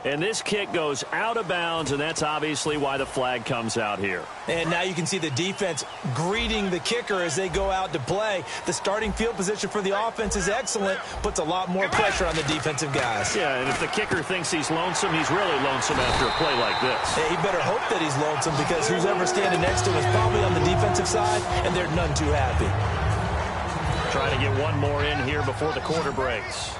And this kick goes out of bounds, and that's obviously why the flag comes out here. And now you can see the defense greeting the kicker as they go out to play. The starting field position for the offense is excellent, puts a lot more pressure on the defensive guys. Yeah, and if the kicker thinks he's lonesome, he's really lonesome after a play like this. Hey, he better hope that he's lonesome, because who's ever standing next to him is probably on the defensive side, and they're none too happy. Trying to get one more in here before the quarter breaks.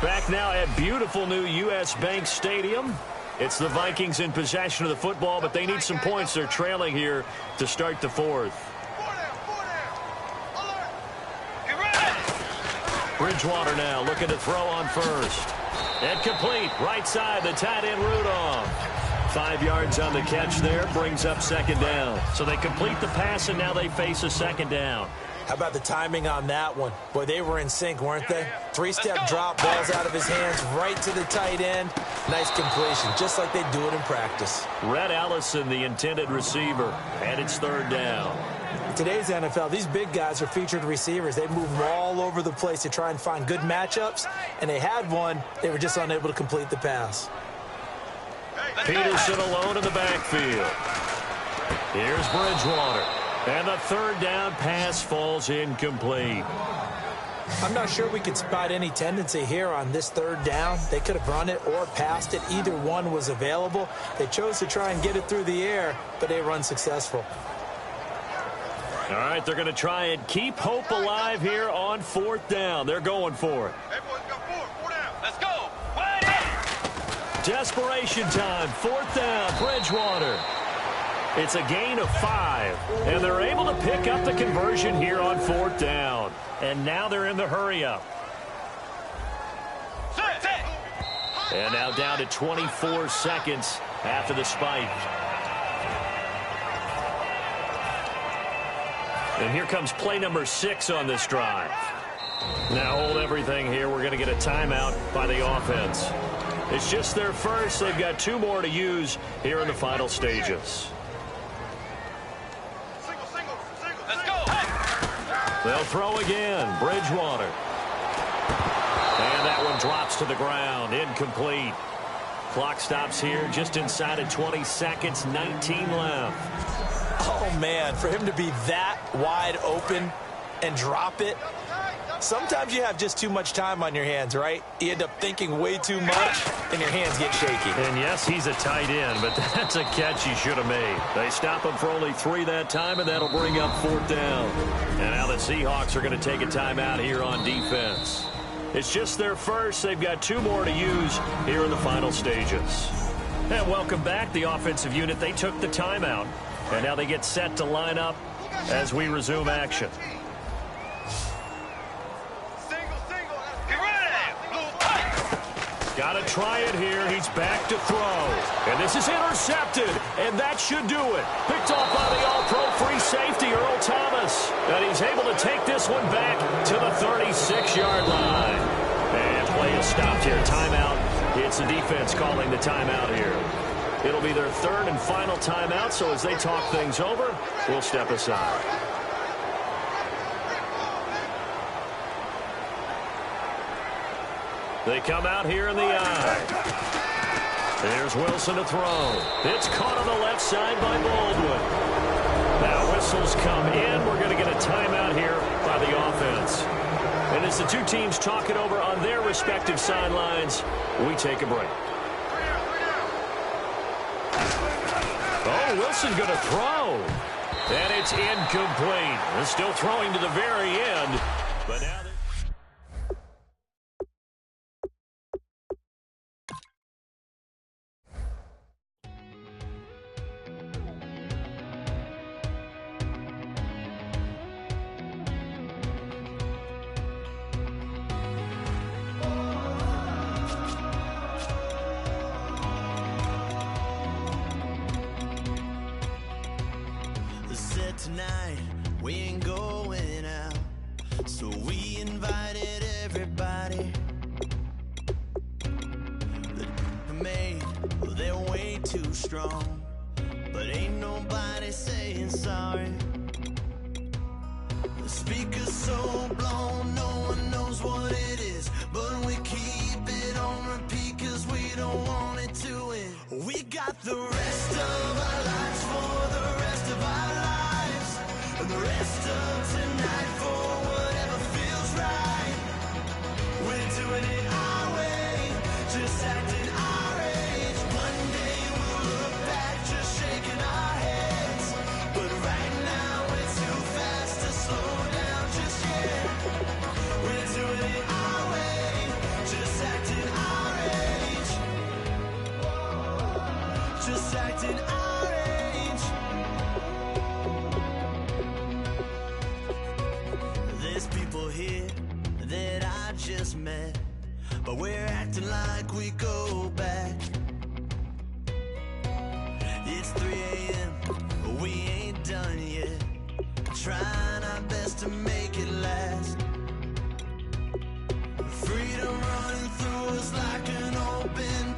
Back now at beautiful new U.S. Bank Stadium. It's the Vikings in possession of the football, but they need some points. They're trailing here to start the fourth. Bridgewater now looking to throw on first. And complete. Right side, the tight end Rudolph. 5 yards on the catch there. Brings up second down. So they complete the pass, and now they face a second down. How about the timing on that one? Boy, they were in sync, weren't they? Three-step drop, balls out of his hands, right to the tight end. Nice completion, just like they do it in practice. Red Allison, the intended receiver, and it's third down. In today's NFL, these big guys are featured receivers. They move all over the place to try and find good matchups, and they had one. They were just unable to complete the pass. Peterson alone in the backfield. Here's Bridgewater. And the third down pass falls incomplete. I'm not sure we could spot any tendency here on this third down. They could have run it or passed it. Either one was available. They chose to try and get it through the air, but they were unsuccessful. All right, they're going to try and keep hope alive here on fourth down. They're going for it. Hey, boys, got four down. Let's go. Desperation time. Fourth down, Bridgewater. It's a gain of 5, and they're able to pick up the conversion here on fourth down. And now they're in the hurry-up. And now down to 24 seconds after the spike. And here comes play number 6 on this drive. Now hold everything here. We're going to get a timeout by the offense. It's just their first. They've got 2 more to use here in the final stages. They'll throw again. Bridgewater. And that one drops to the ground. Incomplete. Clock stops here just inside of 20 seconds. 19 left. Oh, man, for him to be that wide open and drop it. Sometimes you have just too much time on your hands, right? You end up thinking way too much, and your hands get shaky. And, yes, he's a tight end, but that's a catch he should have made. They stop him for only 3 that time, and that'll bring up fourth down. And now the Seahawks are going to take a timeout here on defense. It's just their first. They've got 2 more to use here in the final stages. And welcome back, the offensive unit. They took the timeout, and now they get set to line up as we resume action. Got to try it here. He's back to throw. And this is intercepted. And that should do it. Picked off by the all-pro free safety, Earl Thomas. And he's able to take this one back to the 36-yard line. And play is stopped here. Timeout. It's the defense calling the timeout here. It'll be their third and final timeout, so as they talk things over, we'll step aside. They come out here in the eye. There's Wilson to throw. It's caught on the left side by Baldwin. Now whistles come in. We're going to get a timeout here by the offense. And as the 2 teams talk it over on their respective sidelines, we take a break. Oh, Wilson going to throw. And it's incomplete. They're still throwing to the very end. But now tonight we ain't going out, so we invited everybody. The made, well, they're way too strong, but ain't nobody saying sorry. The speaker's so blown, no one knows what it is. the rest of our lives for the rest of our lives, and the rest of tonight for whatever feels right. We're doing it our way, just acting our age. One day we'll look back just shaking our heads, but right now we're too fast to slow down just yet. We're doing it our way, just acting our age, just acting our age. There's people here that I just met, but we're acting like we go back. It's 3 a.m., but we ain't done yet, trying our best to make it last. Freedom running through us like an open.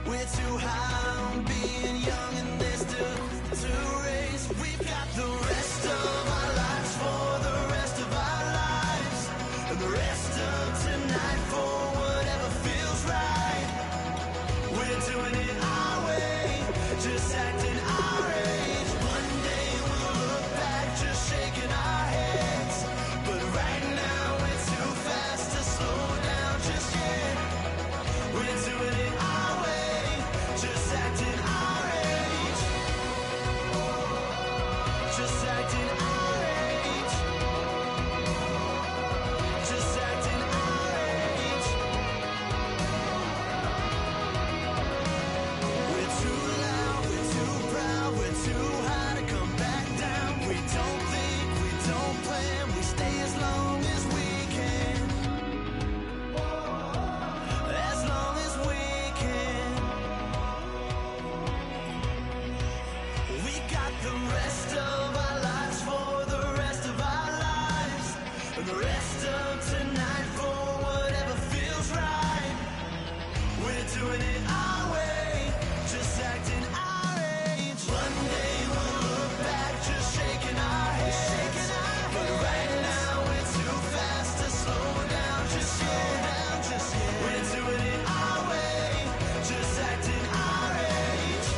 We're too high on being young and there's still to race. We've got the rest of our lives for the rest of our lives, and the rest of tonight for whatever feels right. We're doing it our way, just acting our age. One day we'll look back just shaking our heads, but right now we're too fast to slow down just yet. We're doing it our way, just acting our age, just acting our age, just acting our age. We're too loud, we're too proud, we're too high to come back down. We don't think, we don't plan, we stay as long as we can, as long as we can. We got the rest of our lives for the rest of our lives, and the rest of tonight for whatever feels right. We're doing it our way, just acting our age. One day we'll look back just shaking our heads, but right now we're too fast to slow down just yet. We're doing it our way, just acting our age,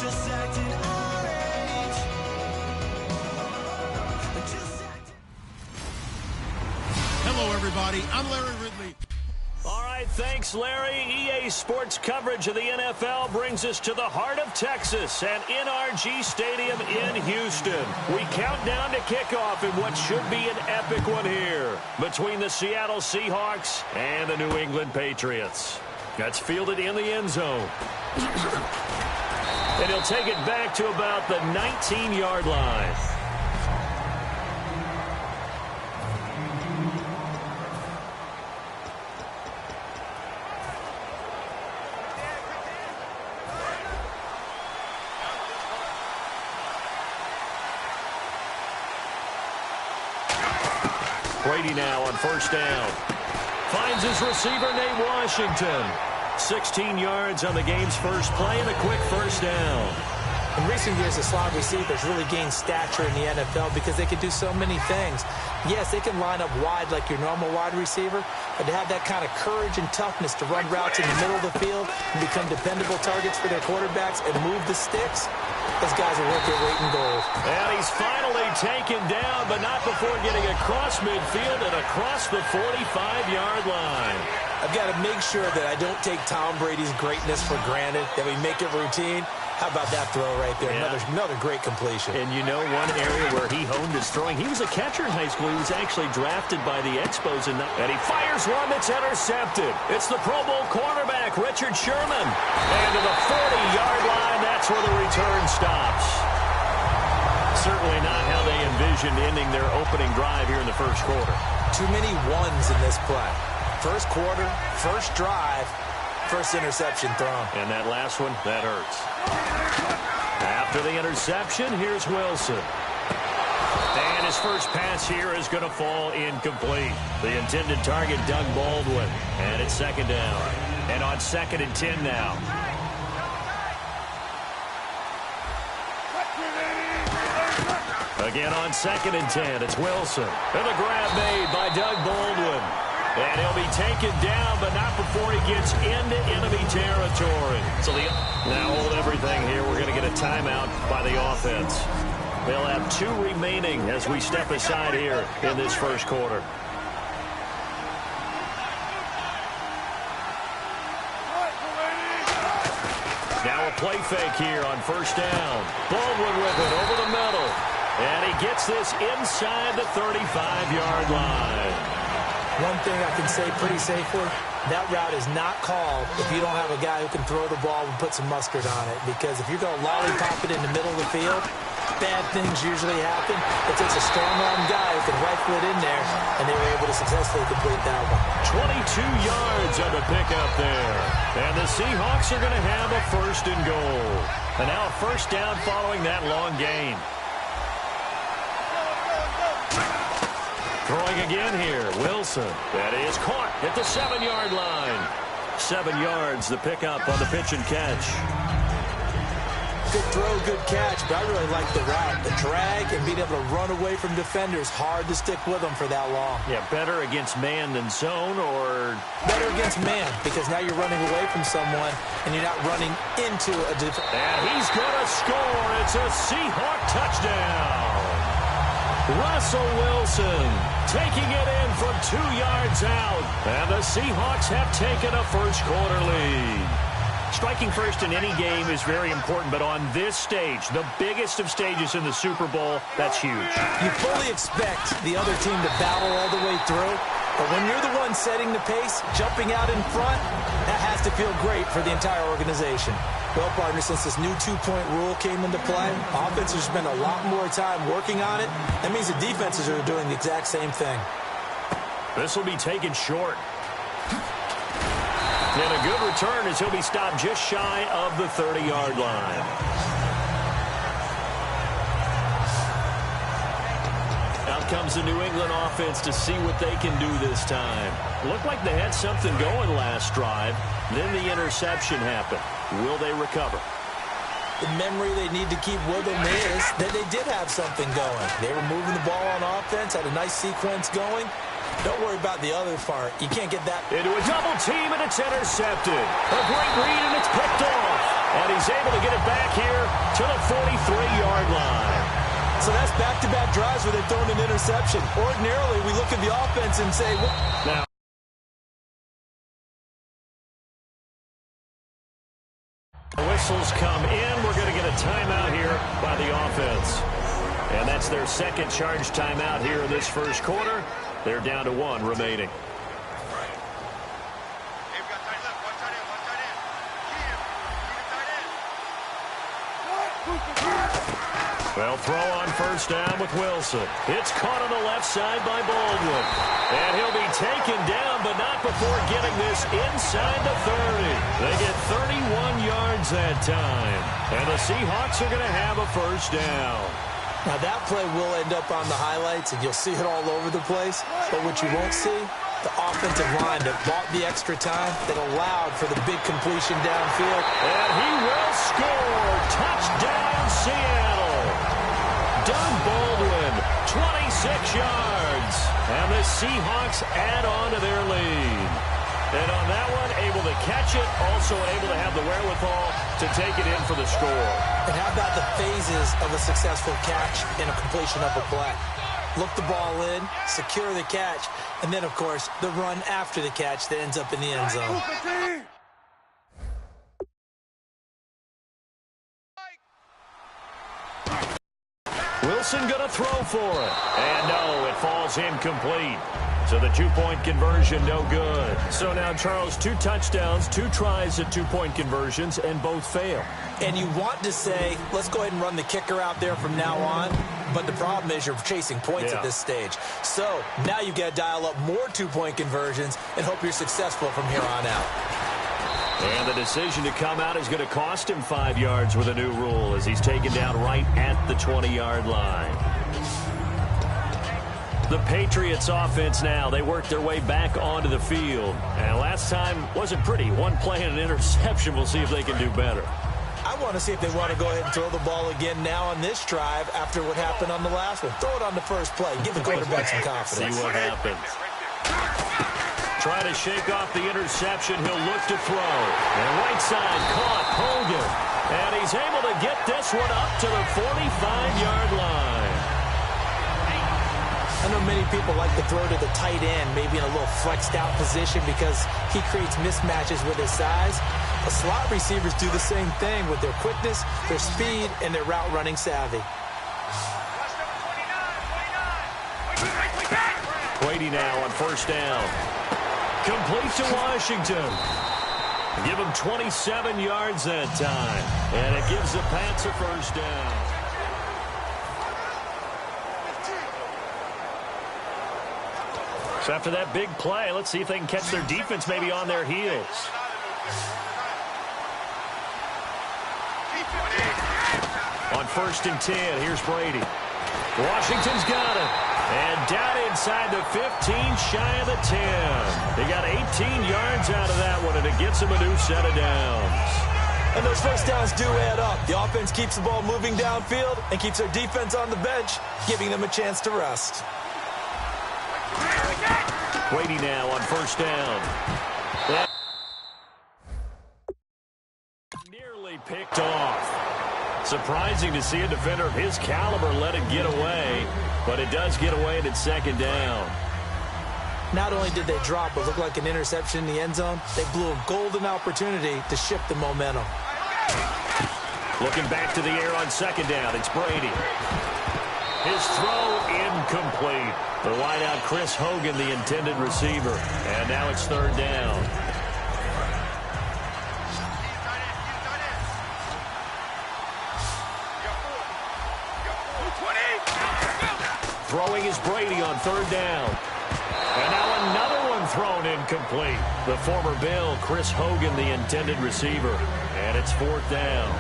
just acting our age, just acting. Hello, everybody. I'm Larry Ridley. All right, thanks, Larry. EA Sports coverage of the NFL brings us to the heart of Texas at NRG Stadium in Houston. We count down to kickoff in what should be an epic one here between the Seattle Seahawks and the New England Patriots. That's fielded in the end zone. And he'll take it back to about the 19-yard line. Brady now on first down. Finds his receiver, Nate Washington. 16 yards on the game's first play and a quick first down. In recent years, the slot receivers really gained stature in the NFL because they can do so many things. Yes, they can line up wide like your normal wide receiver, but to have that kind of courage and toughness to run routes in the middle of the field and become dependable targets for their quarterbacks and move the sticks, those guys are worth their weight in gold. And he's finally taken down, but not before getting across midfield and across the 45-yard line. I've got to make sure that I don't take Tom Brady's greatness for granted, that we make it routine. How about that throw right there? Yeah. Another great completion. And you know one area where he honed his throwing, he was a catcher in high school. He was actually drafted by the Expos, and he fires one that's intercepted. It's the Pro Bowl cornerback, Richard Sherman. And to the 40-yard line, that's where the return stops. Certainly not how they envisioned ending their opening drive here in the first quarter. Too many ones in this play. First quarter, first drive, first interception thrown. And that last one, that hurts. After the interception, here's Wilson. And his first pass here is going to fall incomplete. The intended target, Doug Baldwin. And it's second down. And on 2nd and 10 now. Again on 2nd and 10, it's Wilson. And the grab made by Doug Baldwin. And he'll be taken down, but not before he gets into enemy territory. So now hold everything here. We're going to get a timeout by the offense. They'll have 2 remaining as we step aside here in this first quarter. Now a play fake here on first down. Baldwin with it over the middle. And he gets this inside the 35-yard line. One thing I can say pretty safely, that route is not called if you don't have a guy who can throw the ball and put some mustard on it. Because if you're going to lollipop it in the middle of the field, bad things usually happen. It takes a strong-arm guy who can rifle it in there, and they were able to successfully complete that one. 22 yards on the pickup there. And the Seahawks are going to have a first and goal. And now a first down following that long gain. Throwing again here, Wilson. That is caught at the 7-yard line. 7 yards, the pickup on the pitch and catch. Good throw, good catch, but I really like the route. The drag and being able to run away from defenders, hard to stick with them for that long. Yeah, better against man than zone, or better against man, because now you're running away from someone and you're not running into a defender. And he's going to score. It's a Seahawk touchdown. Russell Wilson taking it in from 2 yards out. And the Seahawks have taken a first-quarter lead. Striking first in any game is very important, but on this stage, the biggest of stages in the Super Bowl, that's huge. You fully expect the other team to battle all the way through, but when you're the one setting the pace, jumping out in front, that has to feel great for the entire organization. Well, partner, since this new 2-point rule came into play, offenses spend a lot more time working on it. That means the defenses are doing the exact same thing. This will be taken short. And a good return as he'll be stopped just shy of the 30-yard line. Out comes the New England offense to see what they can do this time. Looked like they had something going last drive. Then the interception happened. Will they recover? The memory they need to keep with them is that they did have something going. They were moving the ball on offense, had a nice sequence going. Don't worry about the other part. You can't get that. Into a double team, and it's intercepted. A great read, and it's picked off. And he's able to get it back here to the 43-yard line. So that's back-to-back drives where they've thrown an interception. Ordinarily, we look at the offense and say, well, now, whistles come in. We're going to get a timeout here by the offense. And that's their second charge timeout here in this first quarter. They're down to 1 remaining. Well, throw on first down with Wilson. It's caught on the left side by Baldwin. And he'll be taken down, but not before getting this inside the 30. They get 31 yards that time. And the Seahawks are going to have a first down. Now, that play will end up on the highlights, and you'll see it all over the place. But what you won't see, the offensive line that bought the extra time, that allowed for the big completion downfield. And he will score. Touchdown, Seattle. Doug Baldwin, 26 yards. And the Seahawks add on to their lead. And on that one, able to catch it, also able to have the wherewithal to take it in for the score. And how about the phases of a successful catch and a completion of a play? Look the ball in, secure the catch, and then, of course, the run after the catch that ends up in the end zone. Wilson going to throw for it. And no, it falls incomplete. So the 2-point conversion, no good. So now, Charles, 2 touchdowns, 2 tries at 2-point conversions, and both fail. And you want to say, let's go ahead and run the kicker out there from now on. But the problem is you're chasing points at this stage. So now you've got to dial up more 2-point conversions and hope you're successful from here on out. And the decision to come out is going to cost him 5 yards with a new rule as he's taken down right at the 20-yard line. The Patriots offense now, they work their way back onto the field. And last time wasn't pretty. 1 play and an interception. We'll see if they can do better. I want to see if they want to go ahead and throw the ball again now on this drive after what happened on the last one. Throw it on the first play. Give the quarterback some confidence. See what happens. trying to shake off the interception. He'll look to throw. And right side caught Hogan. And he's able to get this one up to the 45-yard line. I know many people like to throw to the tight end, maybe in a little flexed out position because he creates mismatches with his size. The slot receivers do the same thing with their quickness, their speed, and their route running savvy. Brady now on first down. Complete to Washington. Give him 27 yards that time. And it gives the Pats a first down. So after that big play, let's see if they can catch their defense maybe on their heels. On first and 10, here's Brady. Washington's got it. And down inside the 15, shy of the 10. They got 18 yards out of that one, and it gets them a new set of downs. And those first downs do add up. The offense keeps the ball moving downfield and keeps their defense on the bench, giving them a chance to rest. Brady now on first down. Nearly picked off. Surprising to see a defender of his caliber let it get away, but it does get away and it's second down. Not only did they drop what looked like an interception in the end zone, they blew a golden opportunity to shift the momentum. Looking back to the air on second down, it's Brady. His throw incomplete. The wideout Chris Hogan, the intended receiver. And now it's third down. Throwing is Brady on third down. And now another one thrown incomplete. The former Bill, Chris Hogan, the intended receiver. And it's fourth down.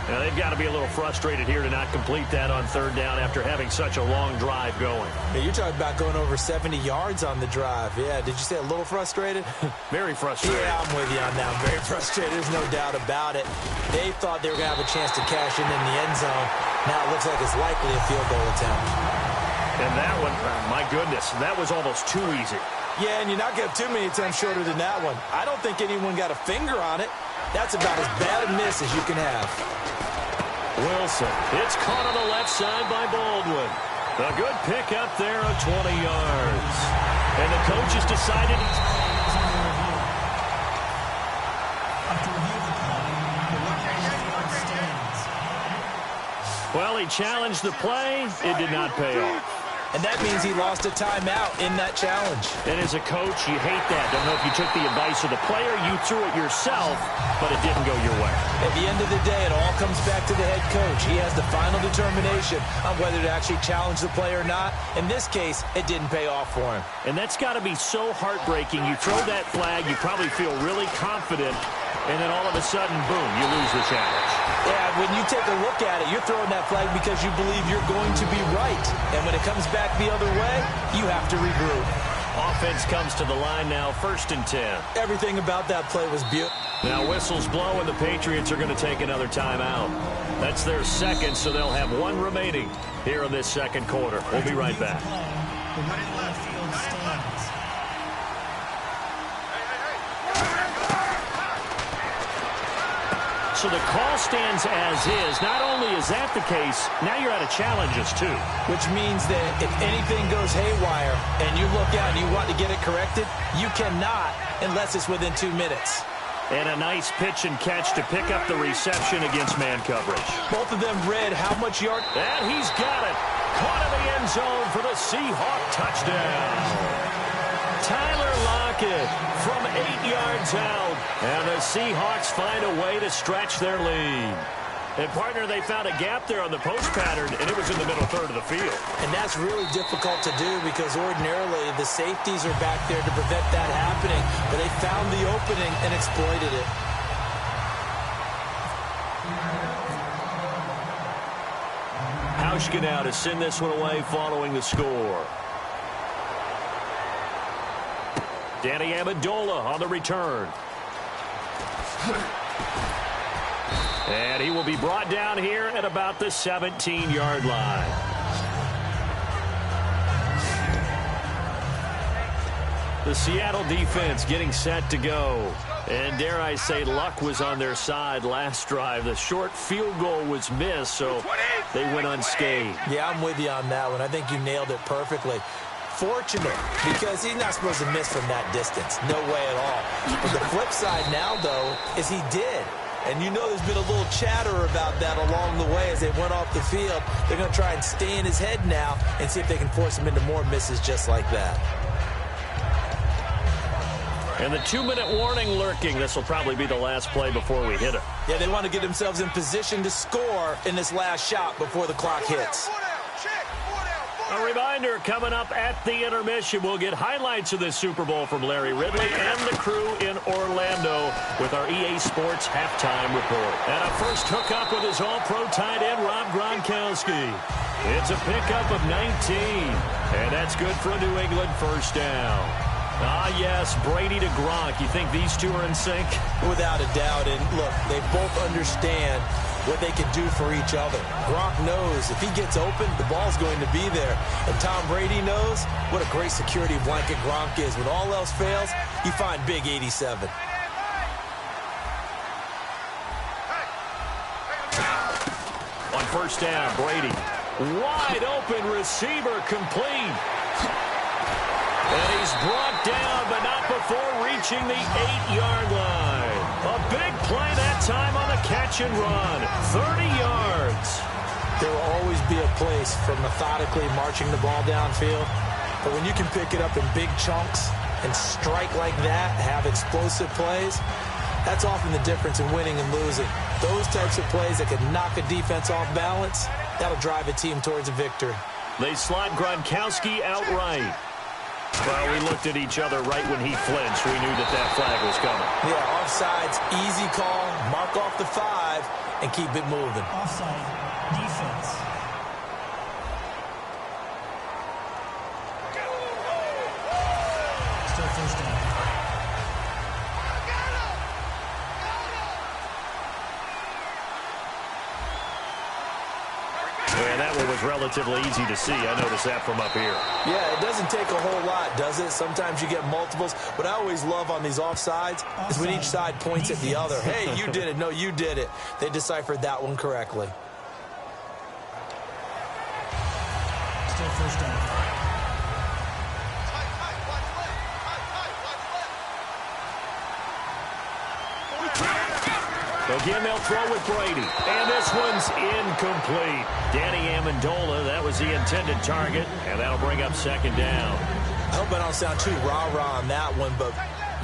Now, they've got to be a little frustrated here to not complete that on third down after having such a long drive going. Yeah, you're talking about going over 70 yards on the drive. Yeah, did you say a little frustrated? Very frustrated. Yeah, I'm with you on that. Very frustrated. There's no doubt about it. They thought they were going to have a chance to cash in the end zone. Now it looks like it's likely a field goal attempt. And that one, my goodness, that was almost too easy. Yeah, and you're not going to have too many attempts shorter than that one. I don't think anyone got a finger on it. That's about as bad a miss as you can have. Wilson, it's caught on the left side by Baldwin. A good pick up there of 20 yards. And the coach has decided... Well, he challenged the play. It did not pay off. And that means he lost a timeout in that challenge. And as a coach, you hate that. Don't know if you took the advice of the player, you threw it yourself, but it didn't go your way. At the end of the day, it all comes back to the head coach. He has the final determination on whether to actually challenge the play or not. In this case, it didn't pay off for him. And that's got to be so heartbreaking. You throw that flag, you probably feel really confident, and then all of a sudden, boom, you lose the challenge. Yeah, when you take a look at it, you're throwing that flag because you believe you're going to be right. And when it comes back the other way, you have to regroup. Offense comes to the line now, first and 10. Everything about that play was beautiful. Now whistles blow, and the Patriots are going to take another timeout. That's their second, so they'll have one remaining here in this second quarter. We'll be right back. So the call stands as is. Not only is that the case, now you're out of challenges too. Which means that if anything goes haywire and you look out and you want to get it corrected, you cannot unless it's within 2 minutes. And a nice pitch and catch to pick up the reception against man coverage. Both of them read how much yard. And he's got it. Caught in the end zone for the Seahawk touchdown. Tyler Lockett from 8 yards out. And the Seahawks find a way to stretch their lead. And, partner, they found a gap there on the post pattern, and it was in the middle third of the field. And that's really difficult to do because ordinarily the safeties are back there to prevent that happening. But they found the opening and exploited it. Hauschka now to send this one away following the score. Danny Amendola on the return. And he will be brought down here at about the 17-yard line. The Seattle defense getting set to go. And dare I say, luck was on their side last drive. The short field goal was missed, so they went unscathed. Yeah, I'm with you on that one. I think you nailed it perfectly. Fortunate, because he's not supposed to miss from that distance. No way at all. But the flip side now, though, is he did. And you know there's been a little chatter about that along the way as they went off the field. They're going to try and stay in his head now and see if they can force him into more misses just like that. And the 2-minute warning lurking. This will probably be the last play before we hit it. Yeah, they want to get themselves in position to score in this last shot before the clock hits. A reminder, coming up at the intermission, we'll get highlights of this Super Bowl from Larry Ridley and the crew in Orlando with our EA Sports halftime report. And a first hookup with his all-pro tight end, Rob Gronkowski. It's a pickup of 19, and that's good for a New England first down. Ah, yes, Brady to Gronk. You think these two are in sync? Without a doubt. And look, they both understand what they can do for each other. Gronk knows if he gets open, the ball's going to be there. And Tom Brady knows what a great security blanket Gronk is. When all else fails, you find Big 87. On first down, Brady. Wide open receiver complete. And he's brought down, but not before reaching the 8-yard line. A big play that time on the catch and run. 30 yards. There will always be a place for methodically marching the ball downfield. But when you can pick it up in big chunks and strike like that, have explosive plays, that's often the difference in winning and losing. Those types of plays that can knock a defense off balance, that'll drive a team towards a victory. They slot Gronkowski outright. Well, we looked at each other right when he flinched. We knew that that flag was coming. Yeah, offsides, easy call, mark off the 5, and keep it moving. Offside, defense. Still first down. And that one was relatively easy to see. I noticed that from up here. Yeah, it doesn't take a whole lot, does it? Sometimes you get multiples. What I always love on these offsides is when each side points at the other. Hey, you did it. No, you did it. They deciphered that one correctly. Still first down. Again, they'll throw with Brady. And this one's incomplete. Danny Amendola, that was the intended target, and that'll bring up second down. I hope I don't sound too rah-rah on that one, but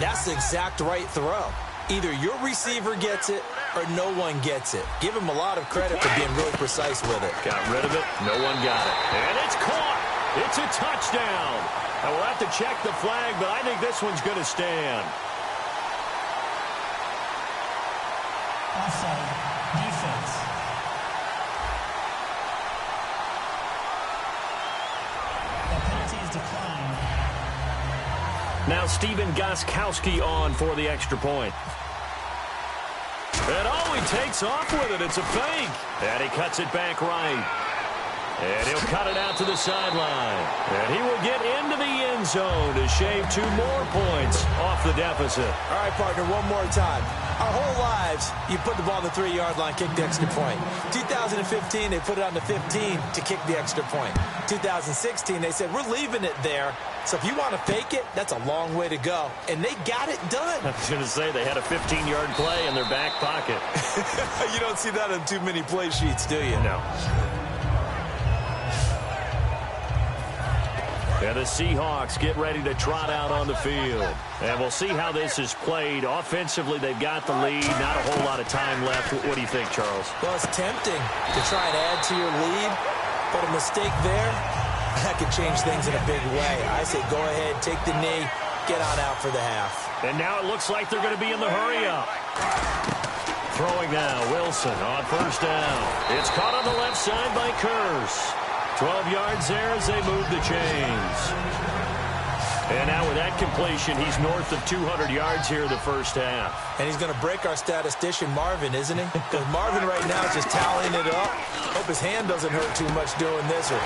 that's the exact right throw. Either your receiver gets it or no one gets it. Give him a lot of credit for being really precise with it. Got rid of it. No one got it. And it's caught. It's a touchdown. I will have to check the flag, but I think this one's going to stand. Offside, defense. The penalty is declined. Now Steven Gostkowski on for the extra point. And oh, he takes off with it. It's a fake. And he cuts it back right. And he'll cut it out to the sideline. And he will get into the end zone to shave 2 more points off the deficit. All right, partner, one more time. Our whole lives, you put the ball on the 3-yard line, kick the extra point. 2015, they put it on the 15 to kick the extra point. 2016, they said, we're leaving it there. So if you want to fake it, that's a long way to go. And they got it done. I was going to say, they had a 15-yard play in their back pocket. You don't see that on too many play sheets, do you? No. And the Seahawks get ready to trot out on the field. And we'll see how this is played. Offensively, they've got the lead. Not a whole lot of time left. What do you think, Charles? Well, it's tempting to try and add to your lead. But a mistake there, that could change things in a big way. I say go ahead, take the knee, get on out for the half. And now it looks like they're going to be in the hurry-up. Throwing now, Wilson on first down. It's caught on the left side by Curse. 12 yards there as they move the chains. And now with that completion, he's north of 200 yards here in the first half. And he's going to break our statistician, Marvin, isn't he? Because Marvin right now is just tallying it up. Hope his hand doesn't hurt too much doing this or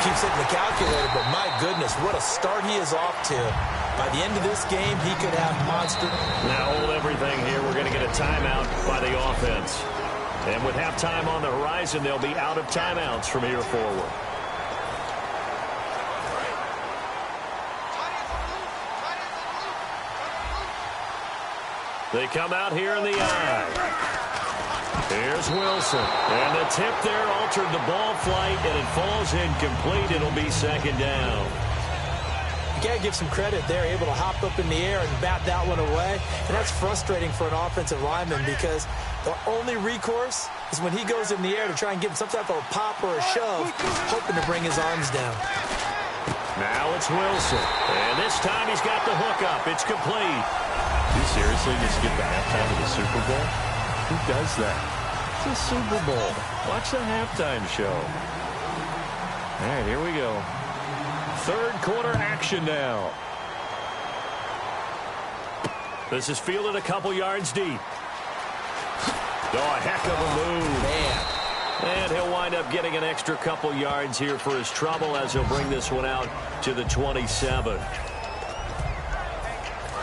keeps hitting the calculator. But my goodness, what a start he is off to. By the end of this game, he could have monster. Now hold everything here. We're going to get a timeout by the offense. And with halftime on the horizon, they'll be out of timeouts from here forward. They come out here in the eye. Here's Wilson. And the tip there altered the ball flight, and it falls incomplete. It'll be second down. You got to give some credit there, able to hop up in the air and bat that one away. And that's frustrating for an offensive lineman because the only recourse is when he goes in the air to try and give him some type of a pop or a shove, hoping to bring his arms down. Now it's Wilson. And this time he's got the hook up. It's complete. You seriously just skip the halftime of the Super Bowl? Who does that? It's a Super Bowl. Watch the halftime show. All right, here we go. Third quarter action now. This is fielded a couple yards deep. Oh, a heck of a move. Man. And he'll wind up getting an extra couple yards here for his trouble as he'll bring this one out to the 27.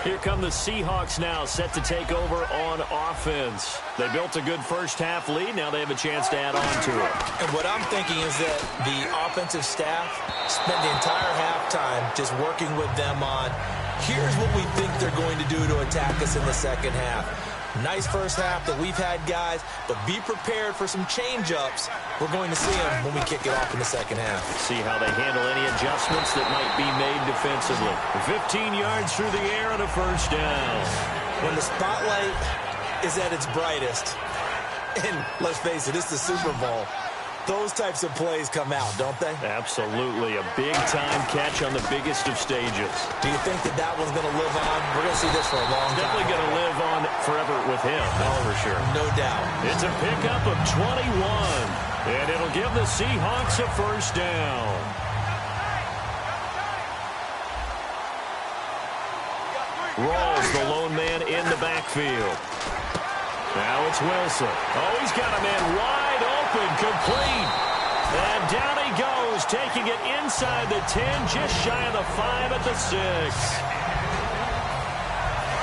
Here come the Seahawks now, set to take over on offense. They built a good first-half lead. Now they have a chance to add on to it. And what I'm thinking is that the offensive staff spent the entire halftime just working with them on, here's what we think they're going to do to attack us in the second half. Nice first half that we've had, guys, but be prepared for some change-ups. We're going to see them when we kick it off in the second half. See how they handle any adjustments that might be made defensively. 15 yards through the air and a first down. When the spotlight is at its brightest, and let's face it, it's the Super Bowl, those types of plays come out, don't they? Absolutely. A big-time catch on the biggest of stages. Do you think that that one's going to live on? We're going to see this for a long time. Definitely going to live on forever with him, that's for sure. No doubt. It's a pickup of 21, and it'll give the Seahawks a first down. Rawls, the lone man in the backfield. Now it's Wilson. Oh, he's got a man wide open, complete. And down he goes, taking it inside the 10, just shy of the 5 at the 6.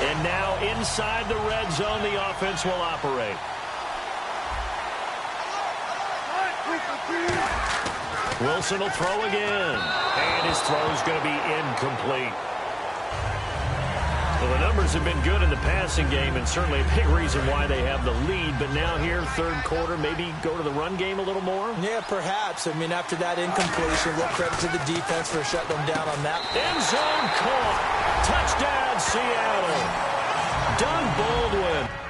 And now inside the red zone, the offense will operate. Wilson will throw again. And his throw is going to be incomplete. Well, the numbers have been good in the passing game, and certainly a big reason why they have the lead. But now here, third quarter, maybe go to the run game a little more? Yeah, perhaps. I mean, after that incompletion, we'll credit to the defense for shutting them down on that. End zone caught. Touchdown, Seattle. Doug Baldwin.